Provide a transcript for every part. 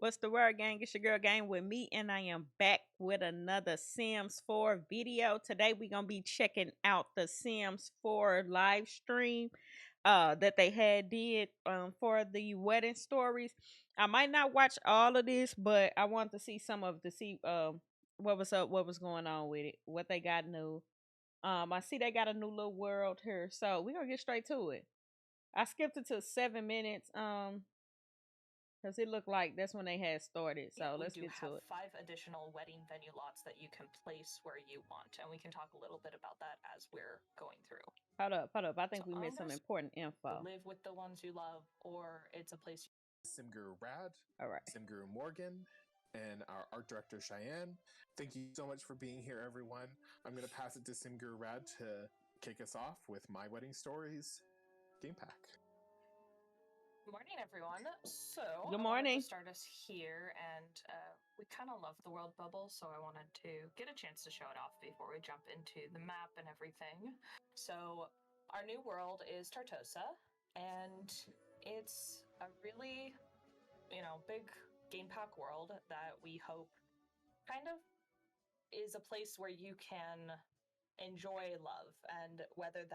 What's the word, gang? It's your girl Game with me, and I am back with another Sims 4 video. Today we're gonna be checking out the Sims 4 live stream that they had did for the wedding stories. I might not watch all of this, but I want to see some of what was up, what was going on with it, what they got new. I see they got a new little world here, so we're gonna get straight to it. I skipped it to 7 minutes. Because it looked like that's when they had started. So let's get to it. We do have 5 additional wedding venue lots that you can place where you want, and we can talk a little bit about that as we're going through. Hold up. I think we missed some important info. Live with the ones you love, or it's a place. Sim Guru Rad, all right. Sim Guru Morgan, and our art director Cheyenne. Thank you so much for being here, everyone. I'm going to pass it to Sim Guru Rad to kick us off with My Wedding Stories game pack. Good morning, everyone. So, good morning. To start us here, and we kind of love the world bubble, so I wanted to get a chance to show it off before we jump into the map and everything. So, our new world is Tartosa, and it's a really, big game pack world that we hope kind of is a place where you can enjoy love, and whether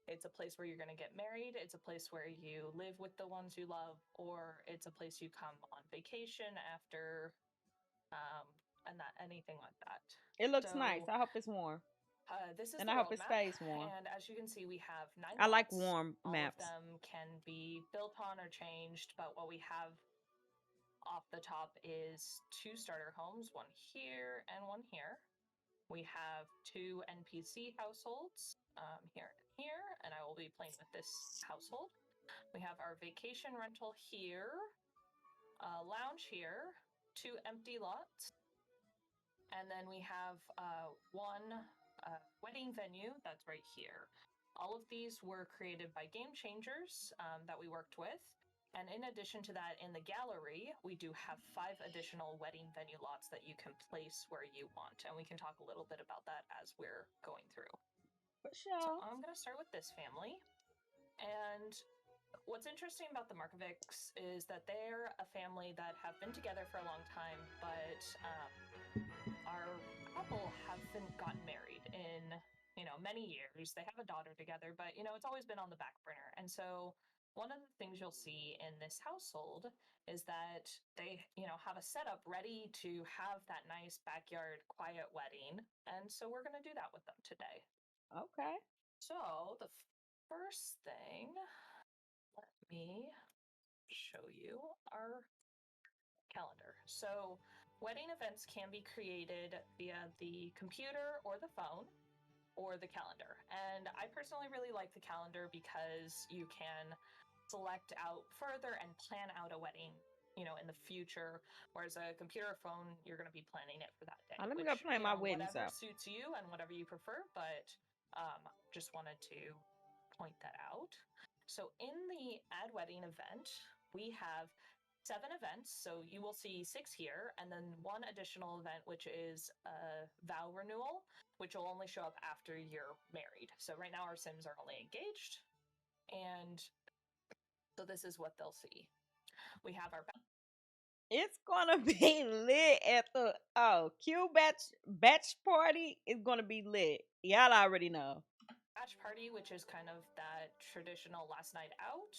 it's a place where you're going to get married, it's a place where you live with the ones you love, or it's a place you come on vacation after, and anything like that. It looks nice. I hope it's warm. This is and I hope it stays warm. And as you can see, we have 9 I like warm All maps. of them can be built on or changed, but what we have off the top is 2 starter homes, one here and one here. We have 2 NPC households, here and here, and I will be playing with this household. We have our vacation rental here, lounge here, 2 empty lots, and then we have one wedding venue that's right here. All of these were created by game changers that we worked with. And in addition to that, in the gallery, we do have 5 additional wedding venue lots that you can place where you want. And we can talk a little bit about that as we're going through. For sure. So I'm going to start with this family. And what's interesting about the Markovics is that they're a family that have been together for a long time, but our couple haven't gotten married in, many years. They have a daughter together, but, it's always been on the back burner. And so one of the things you'll see in this household is that they, have a setup ready to have that nice backyard quiet wedding. And so we're going to do that with them today. Okay. So the first thing, let me show you our calendar. So wedding events can be created via the computer or the phone or the calendar. And I personally really like the calendar because you can select out further and plan out a wedding, in the future, whereas a computer or phone, you're going to be planning it for that day. Let me go plan my weddings whatever out. suits you and whatever you prefer, but just wanted to point that out. So in the add wedding event, we have 7 events, so you will see 6 here, and then 1 additional event, which is a vow renewal, which will only show up after you're married. So right now our Sims are only engaged, and so this is what they'll see. We have our... It's gonna be lit at the Q batch party. Is gonna be lit. Y'all already know. Batch party, which is kind of that traditional last night out.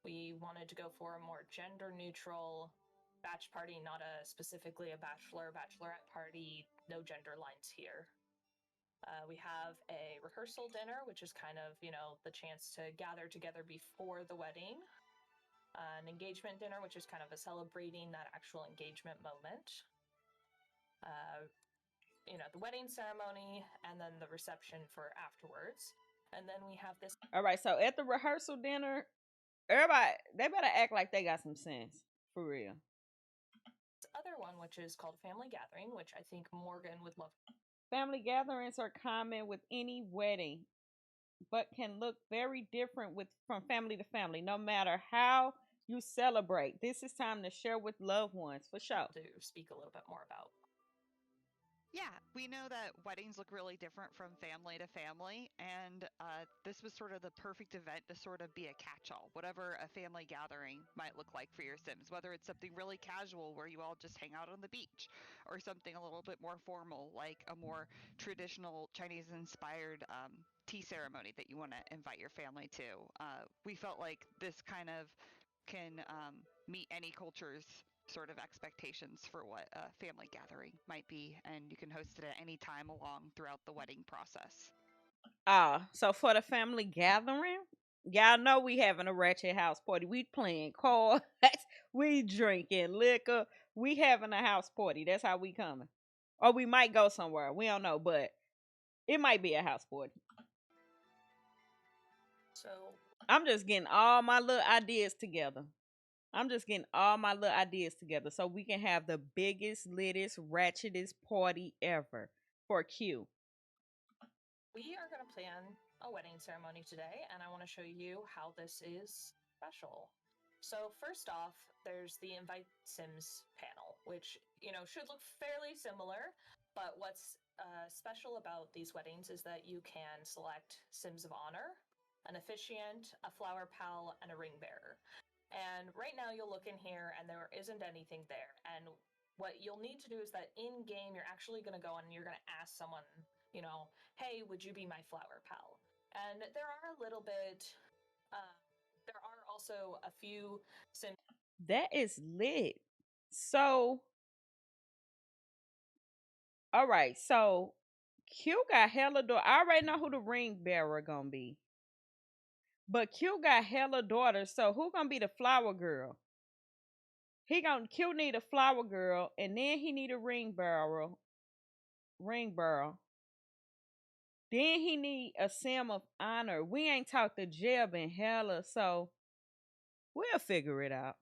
We wanted to go for a more gender neutral batch party, not specifically a bachelorette party. No gender lines here. We have a rehearsal dinner, which is kind of, the chance to gather together before the wedding. An engagement dinner, which is kind of a celebrating that actual engagement moment. The wedding ceremony, and then the reception for afterwards. And then we have this. All right, so at the rehearsal dinner, everybody, they better act like they got some sense. For real. This other one, which is called Family Gathering, which I think Morgan would love. Family gatherings are common with any wedding, but can look very different from family to family, no matter how you celebrate. This is time to share with loved ones, for sure. To speak a little bit more about. Yeah, we know that weddings look really different from family to family, and this was sort of the perfect event to sort of be a catch-all, whatever a family gathering might look like for your Sims, whether it's something really casual where you all just hang out on the beach, or something a little bit more formal, like a more traditional Chinese-inspired tea ceremony that you want to invite your family to. We felt like this kind of can meet any culture's sort of expectations for what a family gathering might be, and you can host it at any time along throughout the wedding process. So for the family gathering, y'all know we having a ratchet house party. We playing cards, we drinking liquor, we having a house party. That's how we coming. Or we might go somewhere. We don't know, but it might be a house party. So I'm just getting all my little ideas together. I'm just getting all my little ideas together so we can have the biggest, littest, ratchetest party ever for Q. we are going to plan a wedding ceremony today, and I want to show you how this is special. So first off, there's the Invite Sims panel, which, should look fairly similar, but what's special about these weddings is that you can select Sims of Honor, an officiant, a flower pal, and a ring bearer. And right now you'll look in here and there isn't anything there. And what you'll need to do is that in game, you're actually going to go and you're going to ask someone, hey, would you be my flower pal? And there are a little bit, there are also a few Sims. That is lit. So, all right. So, Q got hella daughter. I already know who the ring bearer gonna be. But Q got hella daughters. So who gonna be the flower girl? He gonna Q need a flower girl, and then he need a ring bearer. Ring bearer. Then he need a sim of honor. We ain't talked to Jeb in hella, so we'll figure it out.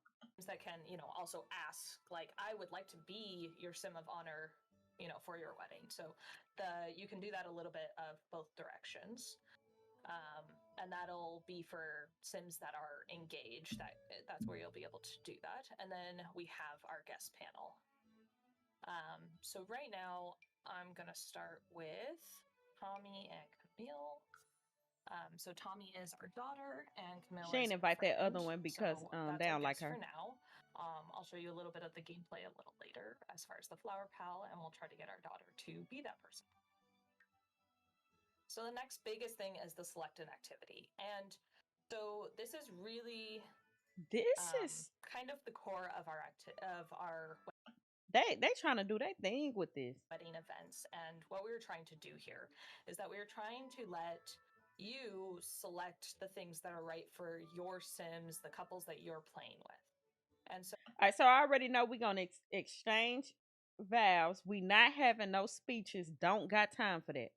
That can, also ask, like, I would like to be your sim of honor, for your wedding. So you can do that a little bit of both directions. And that'll be for Sims that are engaged. That's where you'll be able to do that. And then we have our guest panel. So right now, I'm gonna start with Tommy and Camille. So Tommy is our daughter, and Camille She is ain't our invite that friend. other one because So that's they our don't like guest her. for now. I'll show you a little bit of the gameplay a little later as far as the flower pal, and we'll try to get our daughter to be that person. So the next biggest thing is the select an activity. And so this is really This is kind of the core of our they trying to do their thing with this. wedding events. And what we were trying to do here is that we were trying to let you select the things that are right for your Sims, the couples that you're playing with. And so, All right, so I already know we're gonna exchange vows. We not having no speeches. Don't got time for that.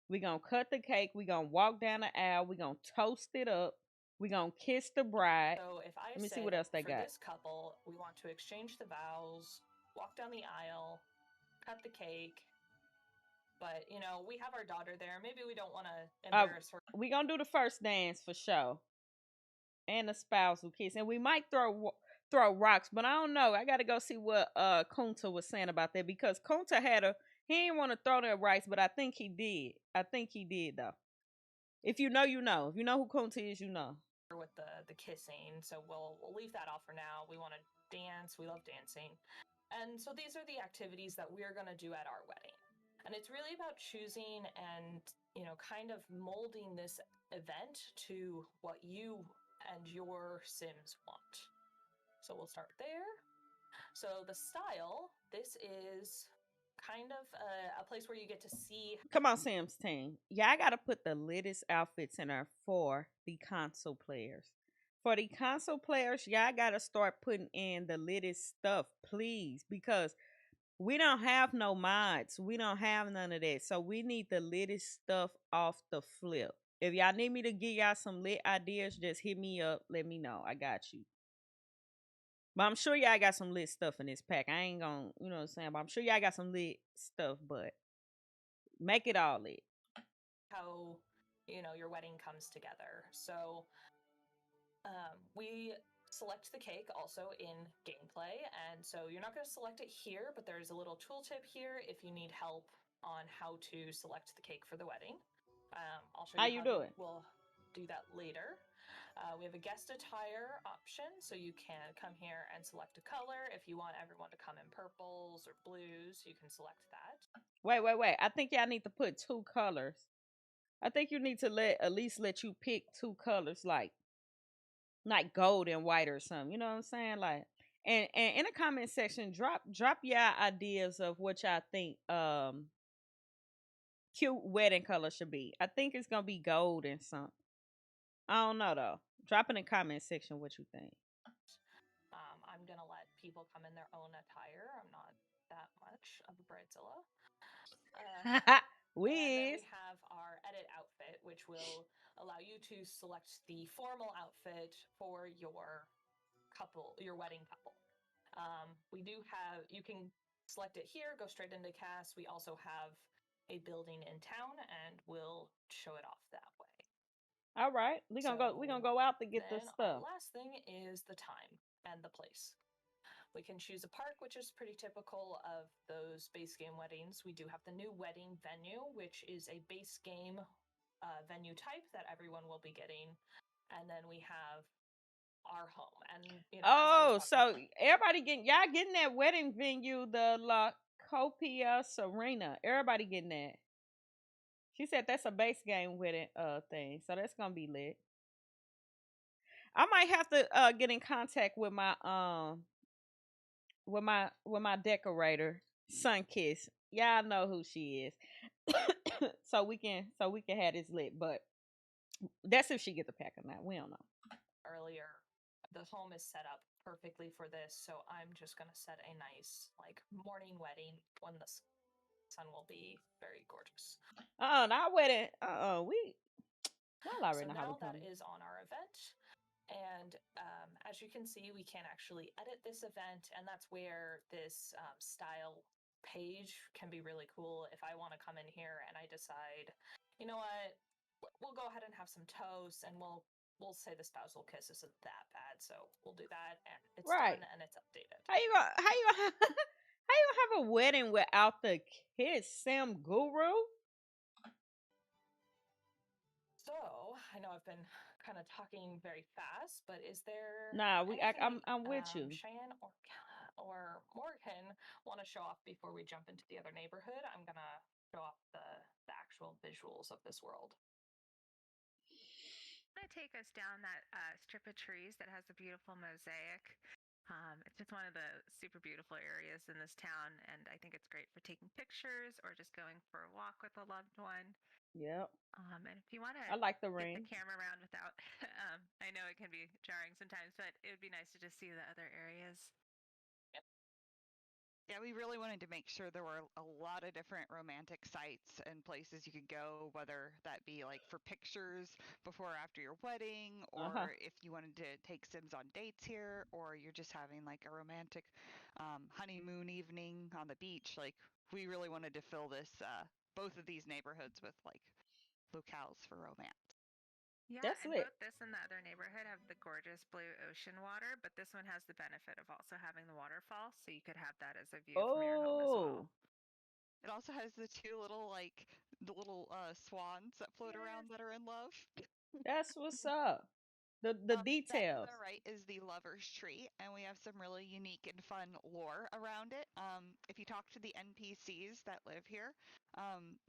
We gonna cut the cake. We gonna walk down the aisle. We gonna toast it up. We gonna kiss the bride. if I Let me see say what that else they for got. this couple, we want to exchange the vows, walk down the aisle, cut the cake, but we have our daughter there. Maybe we don't want to embarrass her. We gonna do the first dance for sure, and the spousal kiss, and we might throw rocks, but I don't know. I gotta go see what Kunta was saying about that because Kunta had he didn't want to throw the rocks, but I think he did. I think he did though. If you know, you know. If you know who Kunta is, you know. With the kissing, so we'll leave that off for now. We want to dance. We love dancing, and so these are the activities that we're going to do at our wedding. And it's really about choosing and kind of molding this event to what you and your Sims want. So we'll start there. So the style, this is kind of a place where you get to see. Come on, Sam's team. Yeah, I gotta put the latest outfits in there for the console players. For the console players, y'all gotta start putting in the latest stuff, please, because we don't have no mods. We don't have none of that. So we need the latest stuff off the flip. If y'all need me to give y'all some lit ideas, just hit me up. Let me know. I got you. But I'm sure y'all got some lit stuff in this pack. I ain't gonna, you know what I'm saying? But I'm sure y'all got some lit stuff, but make it all lit. How your wedding comes together. So we select the cake also in gameplay, and so you're not going to select it here, but there's a little tooltip here if you need help on how to select the cake for the wedding. I'll show How you you how do it? we'll do that later. We have a guest attire option, so you can come here and select a color. If you want everyone to come in purples or blues, you can select that. Wait. I think y'all need to put 2 colors. I think you need to at least let you pick 2 colors, like gold and white or something. You know what I'm saying? Like, and in the comment section, drop your ideas of what y'all think cute wedding color should be. I think it's gonna be gold and something. I don't know though. Drop in the comment section what you think. I'm gonna let people come in their own attire. I'm not that much of a bridezilla. And then we have our edit outfit, which will allow you to select the formal outfit for your couple, your wedding couple. We do have, you can select it here, go straight into cast. We also have a building in town, and we'll show it off that way. All right, we're gonna go out to get this stuff. Our last thing is the time and the place. We can choose a park, which is pretty typical of those base game weddings. We do have the new wedding venue, which is a base game venue type that everyone will be getting. And then we have our home. And so everybody getting that wedding venue, the La Copia Serena. Everybody getting that. She said that's a base game wedding thing, so that's gonna be lit. I might have to get in contact with my decorator, Sunkiss. Y'all know who she is. so we can have this lit, but that's if she get the pack or not. We don't know. Earlier, the home is set up perfectly for this, so I'm just gonna set a nice morning wedding when the sun will be very gorgeous. Our wedding. Y'all already so know how we now that come. is on our event. And as you can see, we can actually edit this event, and that's where this style page can be really cool. If I want to come in here and I decide, you know what, we'll go ahead and have some toast, and we'll say the spousal kiss isn't that bad, so we'll do that, and it's done and it's updated. How you gonna have a wedding without the kiss, Sim Guru? So I know I've been kind of talking very fast, but is there I'm with you. Cheyenne or Morgan want to show off before we jump into the other neighborhood? I'm gonna show off the actual visuals of this world. I'm gonna take us down that strip of trees that has a beautiful mosaic. It's just one of the super beautiful areas in this town, and I think it's great for taking pictures or just going for a walk with a loved one. Yep. And if you want to, I like the get ring. the camera around without, I know it can be jarring sometimes, but it would be nice to just see the other areas. Yeah, we really wanted to make sure there were a lot of different romantic sites and places you could go, whether that be like for pictures before or after your wedding, or if you wanted to take Sims on dates here, or you're just having like a romantic honeymoon evening on the beach. Like, we really wanted to fill this both of these neighborhoods with like locales for romance. Yeah, That's and lit. both this and the other neighborhood have the gorgeous blue ocean water, but this one has the benefit of also having the waterfall, so you could have that as a view from your home as well. It also has the two little swans that float around that are in love. That's what's up. The details. That to the right is the lover's tree, and we have some really unique and fun lore around it. If you talk to the NPCs that live here,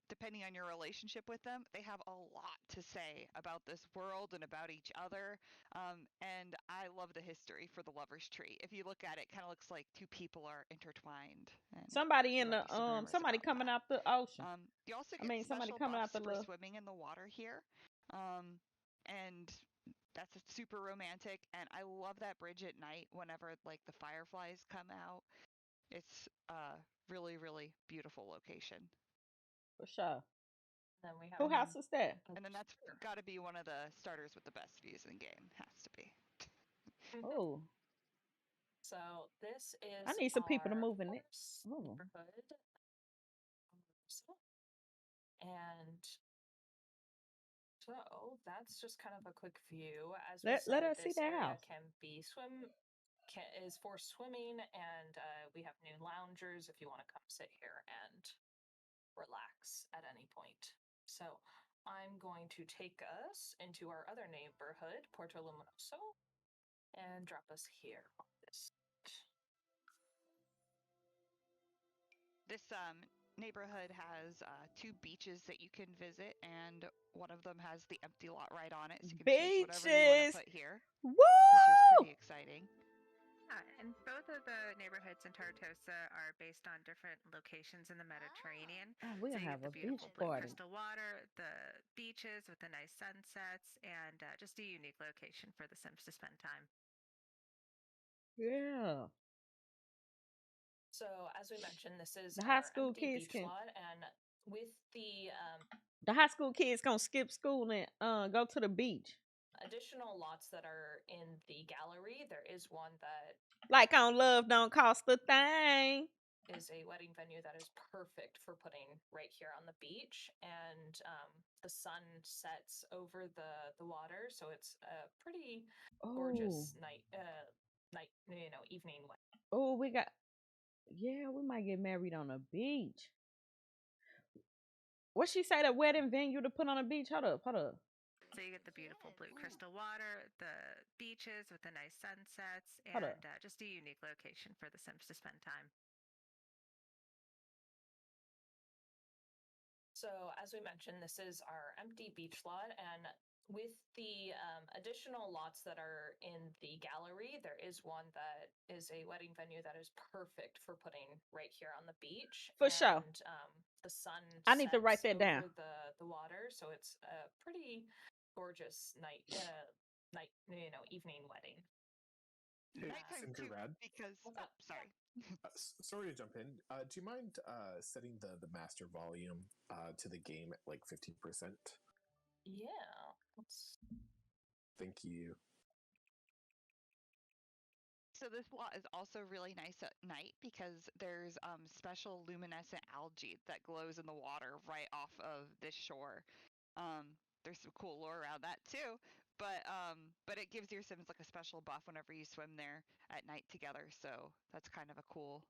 depending on your relationship with them, they have a lot to say about this world and about each other. And I love the history for the lover's tree. If you look at it, kind of looks like two people are intertwined. And somebody in the somebody coming out the ocean. You also get somebody coming out the for swimming in the water here. And that's super romantic, and I love that bridge at night whenever like the fireflies come out. It's a really, really beautiful location. For sure. Then we have Who house is that? And then that's got to be one of the starters with the best views in the game. Has to be. Oh. So this is I need some people to move in it. Neighborhood. And so that's just kind of a quick view. As we said, let us see this that area house. is for swimming, and we have new loungers if you want to come sit here and relax at any point. So I'm going to take us into our other neighborhood, Porto Luminoso, and drop us here on this. This neighborhood has 2 beaches that you can visit, and one of them has the empty lot right on it, so you can choose whatever you want to Beaches. put here, Woo! which is pretty exciting. And both of the neighborhoods in Tartosa are based on different locations in the Mediterranean. Oh, we'll So you have get a the beach beautiful blue party. crystal water, the beaches with the nice sunsets, and just a unique location for the Sims to spend time. Yeah. So as we mentioned, this is The high our school empty kids beach can. lot, and with The high school kids gonna skip school and go to the beach. additional lots that are in the gallery, there is one that Like on Love Don't Cost a Thing. is a wedding venue that is perfect for putting right here on the beach, and the sun sets over the water, so it's a pretty Oh, gorgeous evening. oh, we got. Yeah, we might get married on a beach. What she say? The wedding venue to put on a beach? Hold up, hold up. So you get the beautiful blue crystal water, the beaches with the nice sunsets, Hold up. and just a unique location for the Sims to spend time. So as we mentioned, this is our empty beach lot, and with the additional lots that are in the gallery, there is one that is a wedding venue that is perfect for putting right here on the beach. For sure. And the sun I need to write sets that down. over the water, so it's a pretty gorgeous evening wedding. Hey, Nighttime Simker too, Rad. because sorry. Sorry to jump in. Do you mind setting the master volume to the game at like 50%? Yeah. Thank you. So this lot is also really nice at night because there's special luminescent algae that glows in the water right off of this shore. There's some cool lore around that too, but it gives your Sims like a special buff whenever you swim there at night together. So that's kind of a cool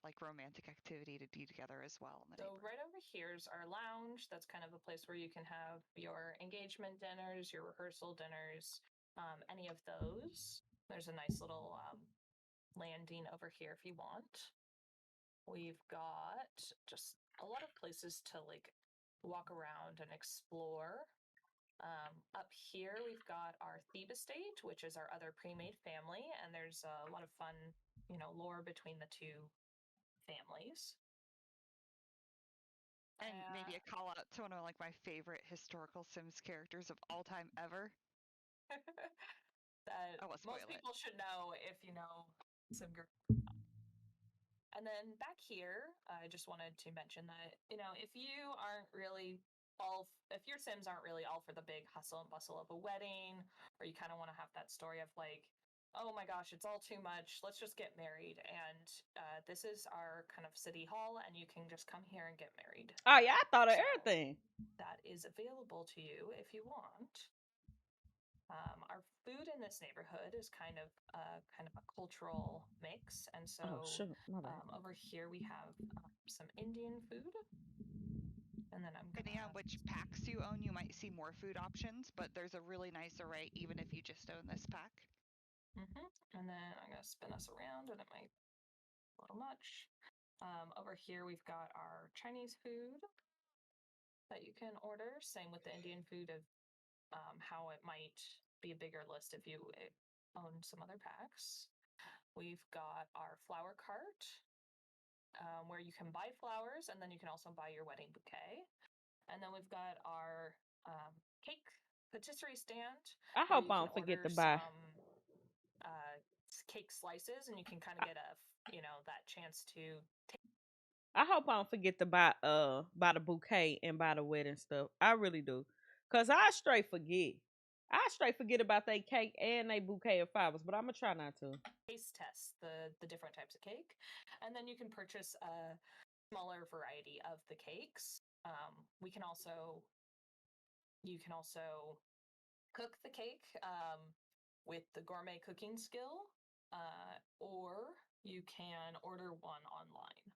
like romantic activity to do together as well. So right over here is our lounge. That's kind of a place where you can have your engagement dinners, your rehearsal dinners, any of those. There's a nice little landing over here if you want. We've got just a lot of places to like walk around and explore. Up here, we've got our Thebe estate, which is our other pre-made family, and there's a lot of fun, lore between the two families. And maybe a call out to one of like my favorite historical Sims characters of all time ever. That most people should know if you know Simger. And then back here, I just wanted to mention that, if you aren't really if your Sims aren't really all for the big hustle and bustle of a wedding, or you kind of want to have that story of like, oh my gosh, it's all too much, let's just get married. And this is our kind of city hall, and you can just come here and get married. Oh yeah, I thought of everything. That is available to you if you want. Our food in this neighborhood is kind of a cultural mix, and so over here we have some Indian food, and then depending on which packs you own, you might see more food options, but there's a really nice array even if you just own this pack. And then I'm gonna spin us around, and it might be a little much. Over here we've got our Chinese food that you can order. Same with the Indian food of how it might be a bigger list if you own some other packs. We've got our flower cart, where you can buy flowers, and then you can also buy your wedding bouquet. And then we've got our cake patisserie stand. I hope I don't forget to buy cake slices, and you can kind of get that chance to I hope I don't forget to buy the bouquet and buy the wedding stuff. I really do. Cause I straight forget. I straight forget about they cake and they bouquet of flowers, but I'm gonna try not to. Taste test the different types of cake, and then you can purchase a smaller variety of the cakes. You can also cook the cake with the gourmet cooking skill, or you can order one online.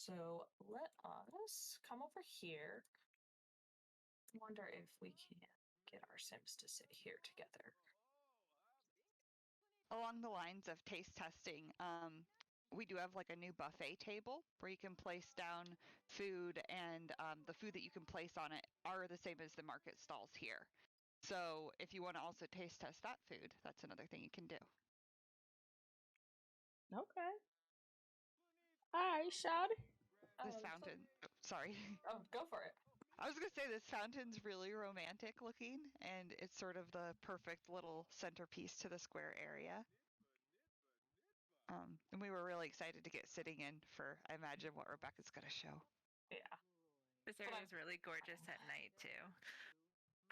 So let us come over here. Wonder if we can get our Sims to sit here together. Along the lines of taste testing, we do have like a new buffet table where you can place down food, and the food that you can place on it are the same as the market stalls here. So if you want to also taste test that food, that's another thing you can do. Okay. All right, shawty. This fountain, sorry. Oh, go for it. I was gonna say this fountain's really romantic looking, and it's sort of the perfect little centerpiece to the square area. And we were really excited to get sitting in for, I imagine, what Rebecca's gonna show. Yeah. This area is really gorgeous at night too.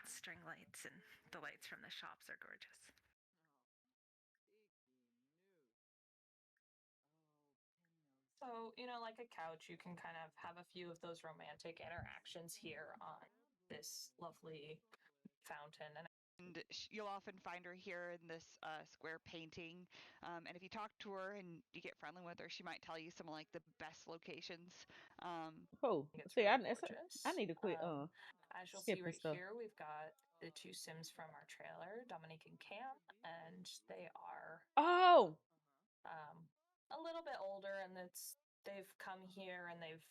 String lights and the lights from the shops are gorgeous. So, like a couch, you can kind of have a few of those romantic interactions here on this lovely fountain. And you'll often find her here in this square painting. And if you talk to her and you get friendly with her, she might tell you some of like the best locations. Cool. It's See, really I gorgeous. need to quit. As you'll see Skipping right stuff. here, we've got the two Sims from our trailer, Dominique and Cam, and they are Oh, a little bit older, and they've come here and they've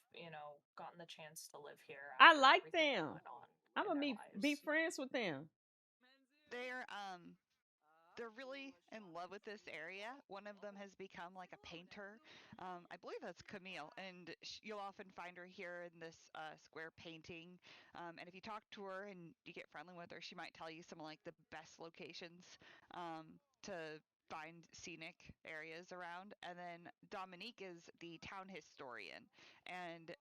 gotten the chance to live here. I After like everything that them. went on I'm in gonna their be lives. friends with them. They're really in love with this area. One of them has become like a painter. I believe that's Camille, and you'll often find her here in this square painting. And if you talk to her and you get friendly with her, she might tell you some of like the best locations to find scenic areas around. And then Dominique is the town historian, and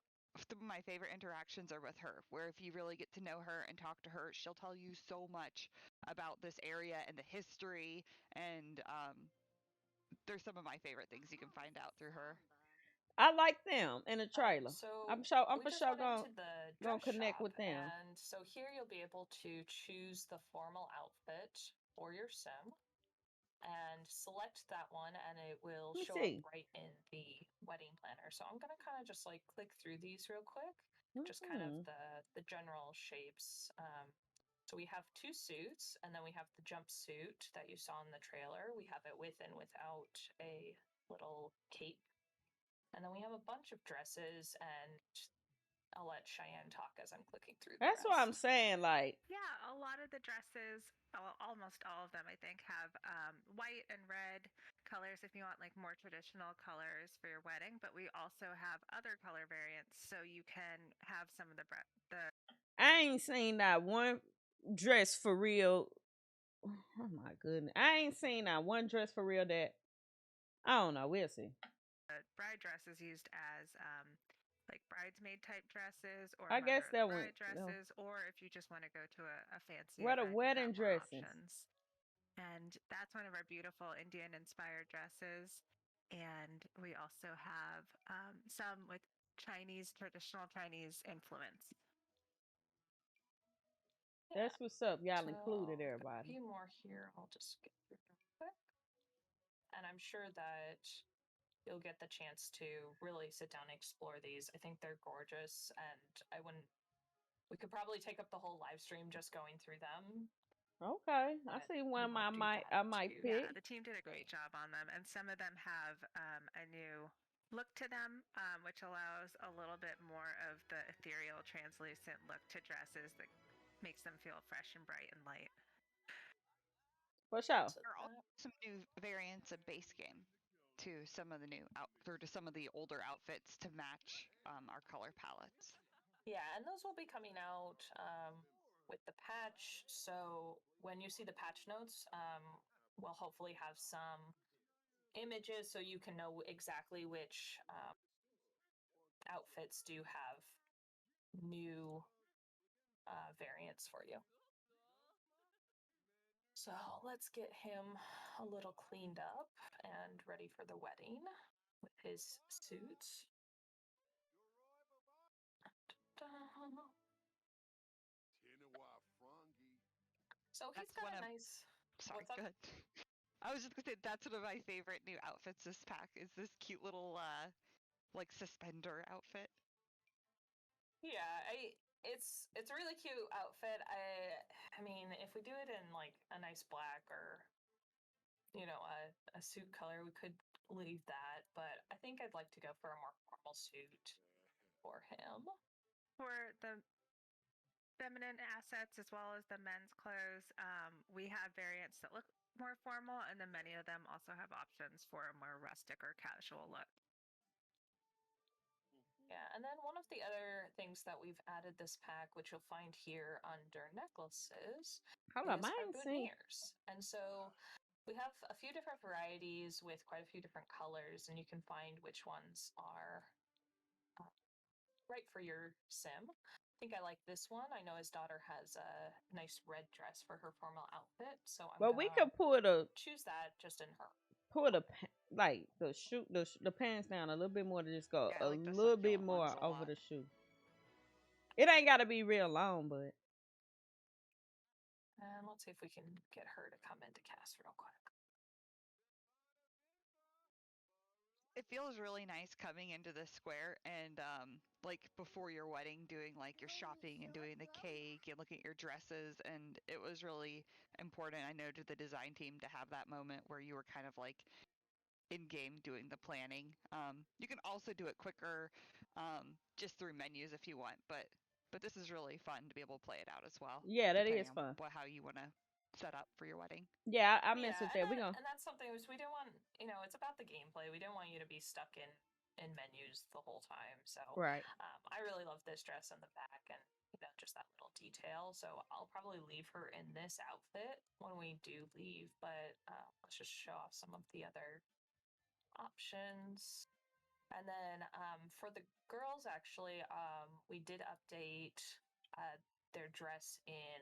some of my favorite interactions are with her, where if you really get to know her and talk to her, she'll tell you so much about this area and the history, and there's some of my favorite things you can find out through her. I like them in the trailer. So I'm sure. I'm we for just sure went gonna into the dress connect shop, with them. and so here you'll be able to choose the formal outfit for your sim and select that one, and it will Let me show up see. right in the wedding planner. So I'm gonna kind of just like click through these real quick, just kind of Mm-hmm. the general shapes. So we have two suits, and then we have the jumpsuit that you saw in the trailer. We have it with and without a little cape. And then we have a bunch of dresses, and I'll let Cheyenne talk as I'm clicking through the That's what I'm rest. saying. Like, Yeah, a lot of the dresses, almost all of them, I think, have white and red colors if you want like more traditional colors for your wedding. But we also have other color variants, so you can have some of the I ain't seen that one dress for real. Oh my goodness, I ain't seen that one dress for real that I don't know. We'll see. bride dresses used as like bridesmaid type dresses or I guess mother of the that one. bride dresses, or if you just want to go to a fancy What a event, you've wedding got more dresses. options. And that's one of our beautiful Indian inspired dresses. And we also have some with traditional Chinese influence. Yeah. That's what's up. Y'all So included we've got a everybody. few more here. I'll just get through real quick. And I'm sure that you'll get the chance to really sit down and explore these. I think they're gorgeous, and we could probably take up the whole live stream just going through them. Okay, I But see we one. won't do that I might too. Yeah, pick. the team did a great job on them, and some of them have a new look to them, which allows a little bit more of the ethereal, translucent look to dresses that makes them feel fresh and bright and light. For sure. There are also some new variants of base game to some of the to some of the older outfits to match our color palettes. Yeah, and those will be coming out with the patch. So when you see the patch notes, we'll hopefully have some images so you can know exactly which outfits do have new variants for you. So let's get him a little cleaned up and ready for the wedding with his suit. So he's That's got one a of. nice. Sorry, What's up? go ahead. I was just gonna say that's one of my favorite new outfits this pack is this cute little like suspender outfit. Yeah, it's a really cute outfit. I mean, if we do it in like a nice black or a suit color, we could leave that, but I think I'd like to go for a more formal suit for him. For the feminine assets as well as the men's clothes, we have variants that look more formal, and then many of them also have options for a more rustic or casual look. Yeah, and then one of the other things that we've added this pack, which you'll find here under necklaces, Hold on, is I our ain't seen. boutonnieres. And so we have a few different varieties with quite a few different colors, and you can find which ones are right for your sim. I think I like this one. I know his daughter has a nice red dress for her formal outfit, so I'm But we gonna could choose that just in her. like the shoe the pants down a little bit more to just go Yeah, a like the little bit succulent more ones a over lot. the shoe. It ain't gotta be real long, but And let's see if we can get her to come into cast real quick. It feels really nice coming into this square and like before your wedding doing like your shopping and doing the cake and looking at your dresses, and it was really important, I know, to the design team to have that moment where you were kind of like in game doing the planning. You can also do it quicker, just through menus if you want, but this is really fun to be able to play it out as well, yeah, that depending is on fun. how you want to set up for your wedding. Yeah, I mess Yeah, with that. We gonna and that's something which we don't want. It's about the gameplay. We don't want you to be stuck in menus the whole time. So right. I really love this dress in the back and just that little detail. So I'll probably leave her in this outfit when we do leave. But let's just show off some of the other options. And then for the girls, actually, we did update their dress in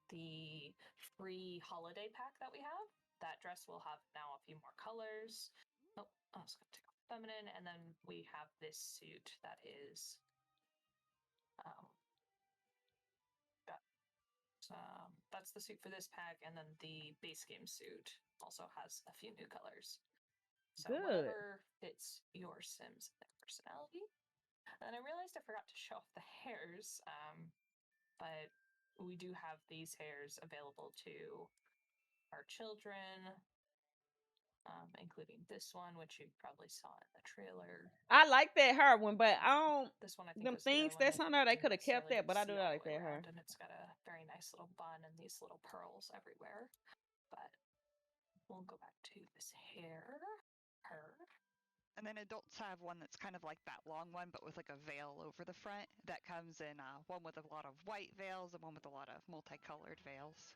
the free holiday pack that we have. That dress will have now a few more colors. Oh, I was going to take off feminine, and then we have this suit that is um, that's the suit for this pack, and then the base game suit also has a few new colors. So Good. whatever fits your Sims and their personality. And I realized I forgot to show off the hairs, but we do have these hairs available to our children, including this one, which you probably saw in the trailer. I like that hair one, but I don't. This one I think Them was the things other one that's that on there, they didn't could have kept necessarily that, get but to I do see all like the way that hair. around, and it's got a very nice little bun and these little pearls everywhere. But we'll go back to this hair. Her. And then adults have one that's kind of like that long one, but with like a veil over the front that comes in, one with a lot of white veils and one with a lot of multicolored veils.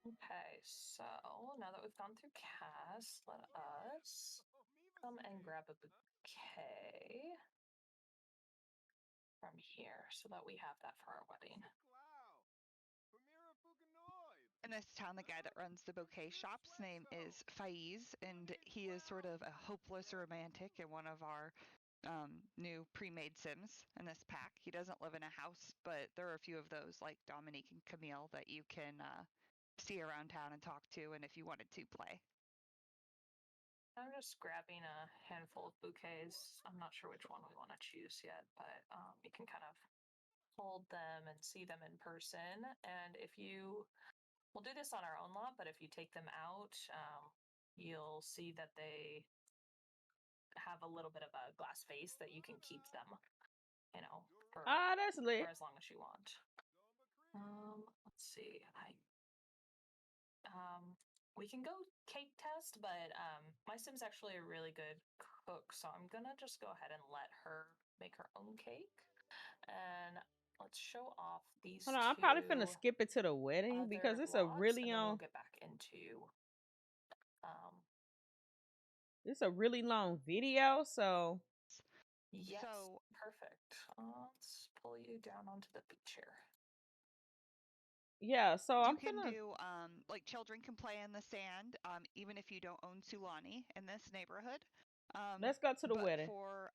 Okay, so now that we've gone through cast, let us come and grab a bouquet from here so that we have that for our wedding. In this town, the guy that runs the Bouquet Shop's name is Faiz, and he is sort of a hopeless romantic in one of our new pre-made Sims in this pack. He doesn't live in a house, but there are a few of those like Dominique and Camille that you can see around town and talk to, and if you wanted to play. I'm just grabbing a handful of bouquets. I'm not sure which one we want to choose yet, but you can kind of hold them and see them in person. And we'll do this on our own lot, but if you take them out, you'll see that they have a little bit of a glass face that you can keep them, for That's lit. as long as you want. Let's see. We can go cake test, but my Sim's actually a really good cook, so I'm gonna just go ahead and let her make her own cake. And let's show off these Hold on, I'm two probably finna skip it to the wedding because other it's a lots, really and then we'll long. get back into It's a really long video, so yes, So perfect. Let's pull you down onto the beach here. yeah. So you I'm can finna. do like children can play in the sand, even if you don't own Sulani in this neighborhood. Let's go to the But wedding. for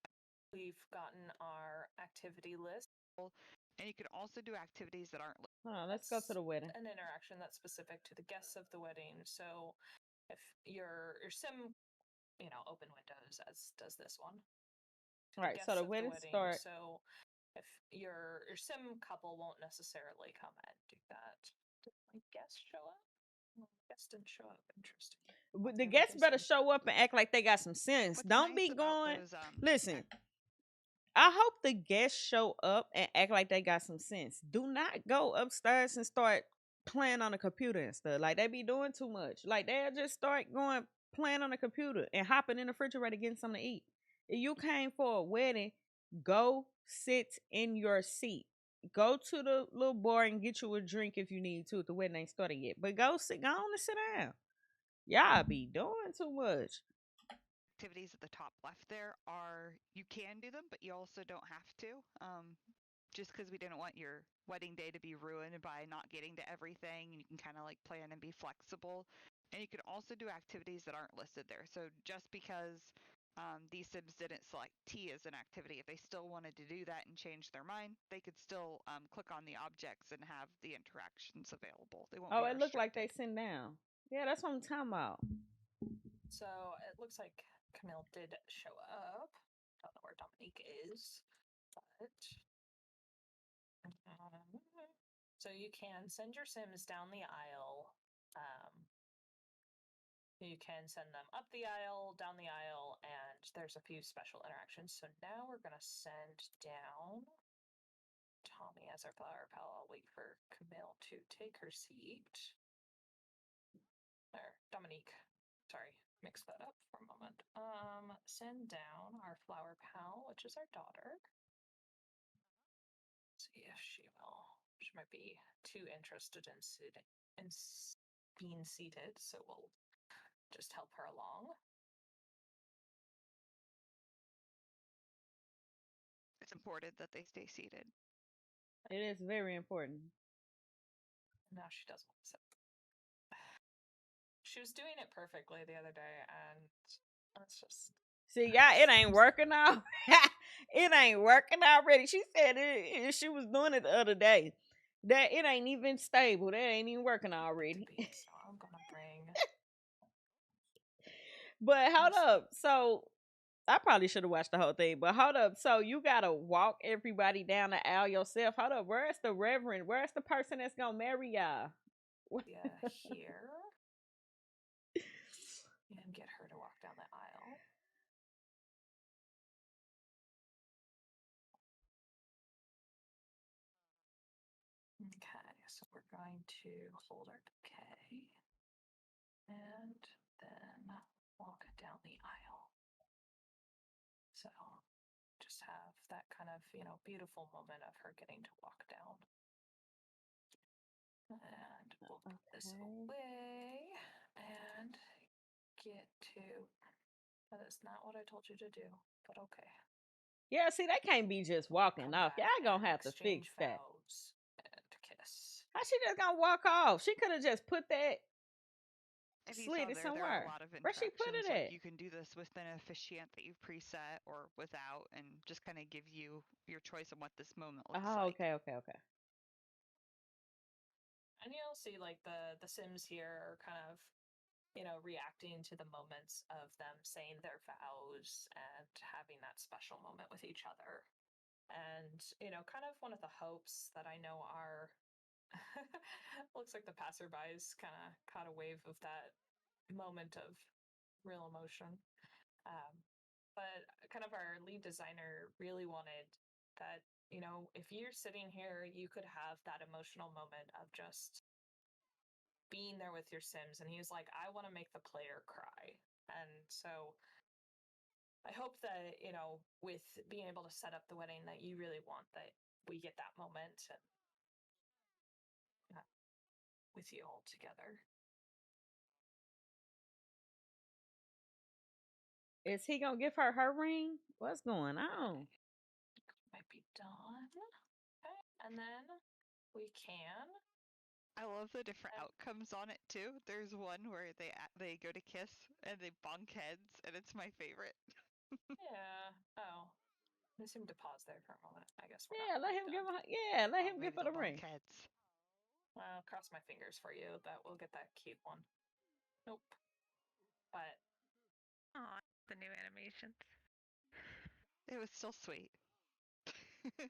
We've gotten our activity list. and you can also do activities that aren't Hold on, let's go to the wedding. An interaction that's specific to the guests of the wedding. So if your sim, open windows, as does this one. All right, so Guests the of the wedding wedding. start. So if your sim couple won't necessarily come and do that. Did my guest show up? No, guest didn't show up. Interesting. But the guests better show up and act like they got some sense. What's Don't nice be about going. those, Listen, I hope the guests show up and act like they got some sense. Do not go upstairs and start playing on the computer and stuff. Like they be doing too much. Like they'll just start going playing on the computer and hopping in the refrigerator getting something to eat. If you came for a wedding, go sit in your seat. Go to the little bar and get you a drink if you need to. If the wedding ain't started yet, but go on and sit down. Y'all be doing too much. activities at the top left there are you can do them, but you also don't have to. Just because we didn't want your wedding day to be ruined by not getting to everything, you can kind of like plan and be flexible. And you can also do activities that aren't listed there. So just because these Sims didn't select tea as an activity, if they still wanted to do that and change their mind, they could still click on the objects and have the interactions available. They won't Oh, be it looked like they restricted. sitting down. Yeah, that's what I'm talking about. So it looks like Camille did show up. Don't know where Dominique is, but so you can send your Sims down the aisle. You can send them up the aisle, down the aisle, and there's a few special interactions. So now we're gonna send down Tommy as our flower pal. I'll wait for Camille to take her seat. Or Dominique. Sorry, mix that up for a moment. Send down our flower pal, which is our daughter. See if she will. She might be too interested in being seated, so we'll just help her along. It's important that they stay seated. It is very important. Now she doesn't want to sit. She was doing it perfectly the other day, and that's just. See, y'all, it ain't working out. It ain't working already. She said she was doing it the other day. That it ain't even stable. That ain't even working already. So I'm gonna bring. But hold up. So I probably should have watched the whole thing. But hold up. So you gotta walk everybody down the aisle yourself. Hold up. Where's the reverend? Where's the person that's gonna marry y'all? Yeah, here. And get her to walk down the aisle. Okay, so we're going to hold our bouquet and then walk down the aisle. So just have that kind of, beautiful moment of her getting to walk down. And we'll put this away and get to. That is not what I told you to do, but okay. Yeah, see, they can't be just walking Come off. Y'all back gonna and have to fix exchange that. vows and kiss. How she just gonna walk off? She could have just put that If you slid saw it there are a somewhere. lot of Where she put interactions. it Like at? you can do this with an officiant that you've preset or without, and just kind of gives you your choice on what this moment looks Oh, like. okay. And you'll see like the Sims here are kind of, reacting to the moments of them saying their vows and having that special moment with each other. And, kind of one of the hopes that I know are looks like the passerbys kind of caught a wave of that moment of real emotion. Um, but kind of our lead designer really wanted that, if you're sitting here, you could have that emotional moment of just being there with your Sims. And he was like, I want to make the player cry. And so I hope that, with being able to set up the wedding, that you really want that we get that moment and with you all together. Is he gonna give her ring? What's going on? Might be done. Okay. And then we can. I love the different outcomes on it too. There's one where they go to kiss and they bonk heads, and it's my favorite. Yeah. Oh. I seemed to pause there for a moment. I guess we're Yeah, not let him give done. her. Yeah, let him give Maybe her the they'll ring. bonk heads. Well, cross my fingers for you that we'll get that cute one. Nope. The new animations. It was still sweet.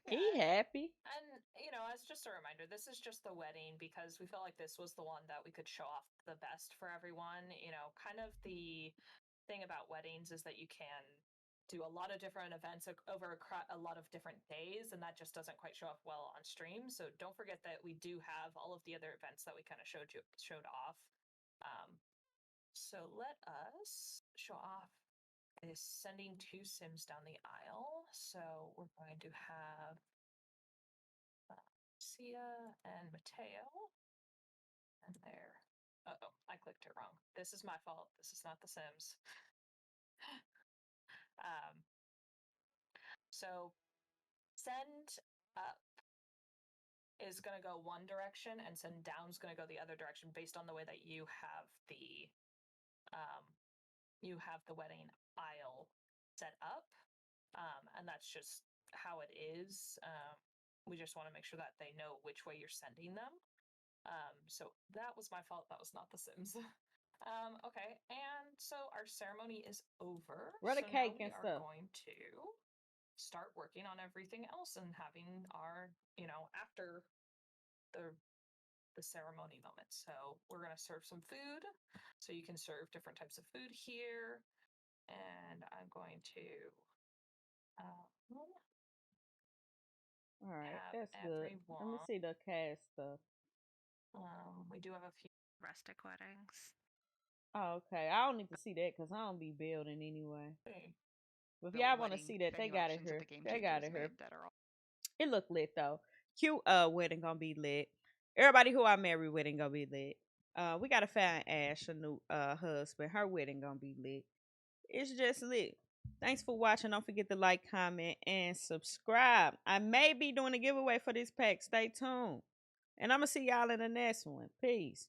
He happy. And, you know, as just a reminder, this is just the wedding because we felt like this was the one that we could show off the best for everyone. You know, kind of the thing about weddings is that you can do a lot of different events over a lot of different days, and that just doesn't quite show up well on stream. So don't forget that we do have all of the other events that we kind of showed off. So let us show off is sending 2 Sims down the aisle. So we're going to have Sia and Mateo. And there. Uh-oh, I clicked it wrong. This is my fault. This is not The Sims. So send up is going to go one direction and send down is going to go the other direction based on the way that you have the wedding aisle set up. And that's just how it is. We just want to make sure that they know which way you're sending them. So that was my fault. That was not The Sims. Okay, and so our ceremony is over. Where the so cake now we and are stuff? going to start working on everything else and having our, after the ceremony moment. So we're gonna serve some food. So you can serve different types of food here, and I'm going to. All right, Have that's good. Let me everyone. see the cast stuff. We do have a few. Rustic weddings. Oh, okay. I don't need to see that because I don't be building anyway. But if The y'all want to wedding see that, they venue got it options that here. the game They got changers it here. made that are all. It look lit though. Cute wedding gonna be lit. Everybody who I marry wedding gonna be lit. We gotta find Ash a new husband. Her wedding gonna be lit. It's just lit. Thanks for watching. Don't forget to like, comment, and subscribe. I may be doing a giveaway for this pack. Stay tuned. And I'm gonna see y'all in the next one. Peace.